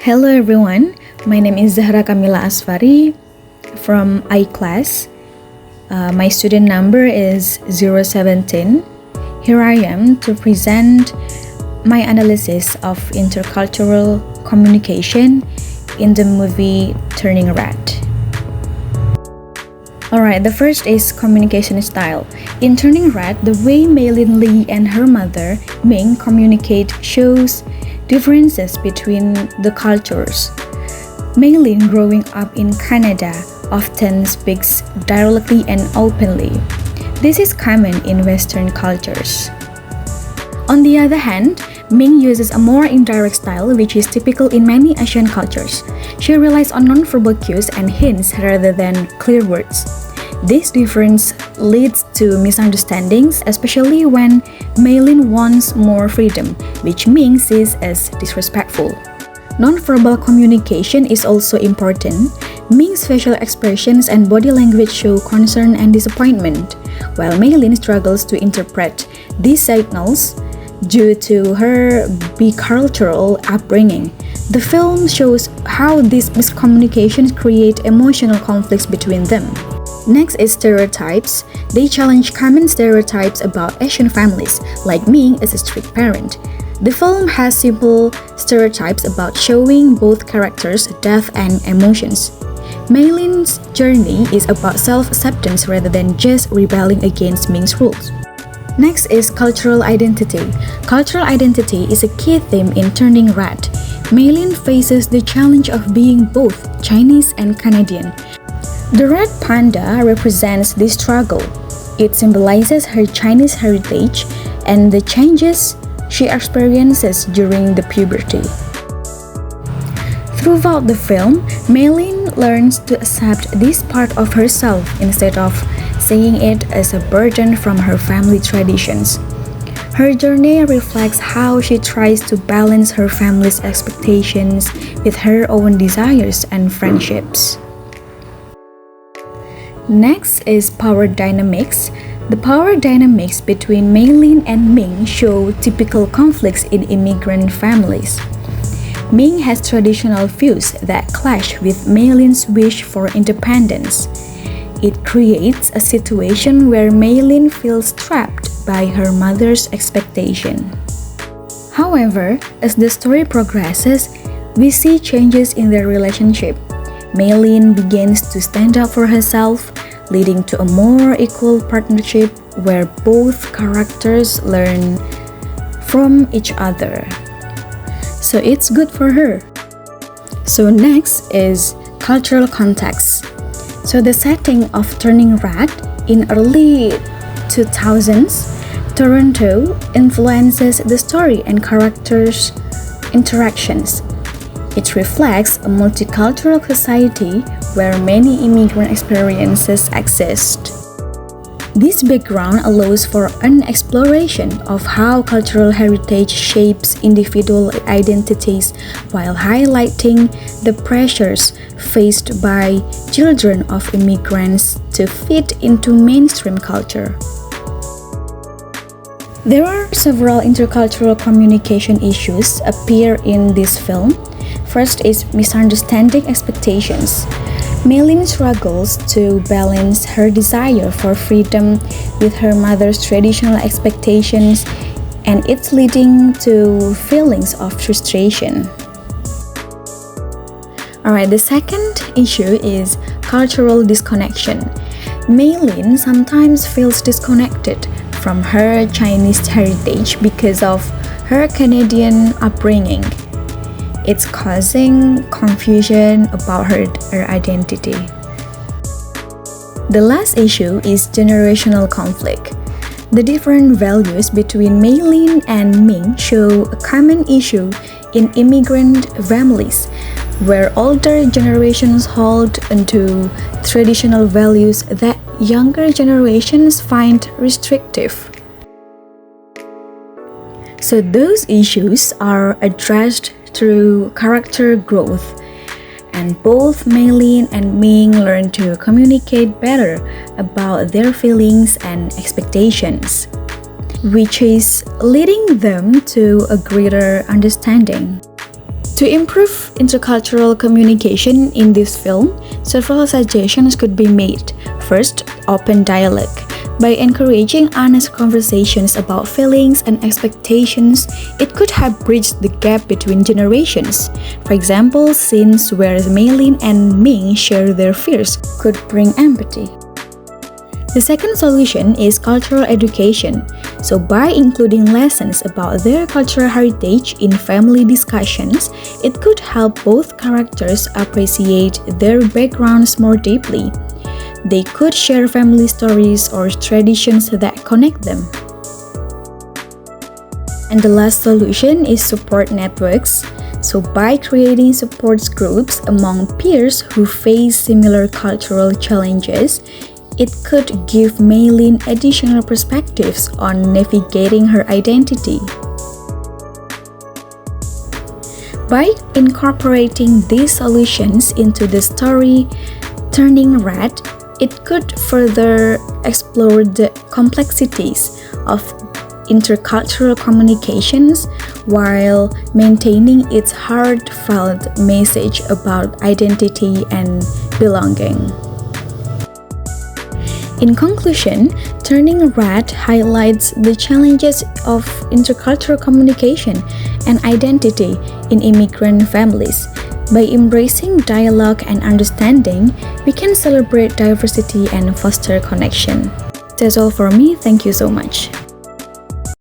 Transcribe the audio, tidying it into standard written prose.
Hello everyone, my name is Zahrah Kamila Asfari from I class. My student number is 017. Here I am to present my analysis of intercultural communication in the movie Turning Red. Alright, the first is communication style. In Turning Red, the way Meilin Lee and her mother, Ming, communicate shows differences between the cultures. Meilin, growing up in Canada, often speaks directly and openly. This is common in Western cultures. On the other hand, Ming uses a more indirect style which is typical in many Asian cultures. She relies on nonverbal cues and hints rather than clear words. This difference leads to misunderstandings, especially when Meilin wants more freedom, which Ming sees as disrespectful. Nonverbal communication is also important. Ming's facial expressions and body language show concern and disappointment, while Meilin struggles to interpret these signals due to her bicultural upbringing. The film shows how these miscommunications create emotional conflicts between them. Next is stereotypes. They challenge common stereotypes about Asian families, like Ming as a strict parent. The film has simple stereotypes about showing both characters' depth and emotions. Meilin's journey is about self-acceptance rather than just rebelling against Ming's rules. Next is cultural identity. Cultural identity is a key theme in Turning Red. Meilin faces the challenge of being both Chinese and Canadian. The red panda represents this struggle. It symbolizes her Chinese heritage and the changes she experiences during the puberty. Throughout the film, Meilin learns to accept this part of herself instead of seeing it as a burden from her family traditions. Her journey reflects how she tries to balance her family's expectations with her own desires and friendships. Next is power dynamics. The power dynamics between Meilin and Ming show typical conflicts in immigrant families. Ming has traditional views that clash with Meilin's wish for independence. It creates a situation where Meilin feels trapped by her mother's expectation. However, as the story progresses, we see changes in their relationship. Meilin begins to stand up for herself, leading to a more equal partnership where both characters learn from each other. So it's good for her. So next is cultural context. So the setting of Turning Red in early 2000s, Toronto influences the story and characters' interactions. It reflects a multicultural society where many immigrant experiences exist. This background allows for an exploration of how cultural heritage shapes individual identities while highlighting the pressures faced by children of immigrants to fit into mainstream culture. There are several intercultural communication issues appear in this film. First is misunderstanding expectations. Meilin struggles to balance her desire for freedom with her mother's traditional expectations, and it's leading to feelings of frustration. Alright, the second issue is cultural disconnection. Meilin sometimes feels disconnected from her Chinese heritage because of her Canadian upbringing. It's causing confusion about her identity. The last issue is generational conflict. The different values between Meilin and Ming show a common issue in immigrant families, where older generations hold onto traditional values that younger generations find restrictive. So those issues are addressed through character growth, and both Meilin and Ming learn to communicate better about their feelings and expectations, which is leading them to a greater understanding. To improve intercultural communication in this film, several suggestions could be made. First, open dialogue. By encouraging honest conversations about feelings and expectations, it could help bridge the gap between generations. For example, scenes where Meilin and Ming share their fears could bring empathy. The second solution is cultural education. So by including lessons about their cultural heritage in family discussions, it could help both characters appreciate their backgrounds more deeply. They could share family stories or traditions that connect them. And the last solution is support networks. So by creating support groups among peers who face similar cultural challenges, it could give Meilin additional perspectives on navigating her identity. By incorporating these solutions into the story, Turning Red, it could further explore the complexities of intercultural communications while maintaining its heartfelt message about identity and belonging. In conclusion, Turning Red highlights the challenges of intercultural communication and identity in immigrant families. By embracing dialogue and understanding, we can celebrate diversity and foster connection. That's all for me. Thank you so much.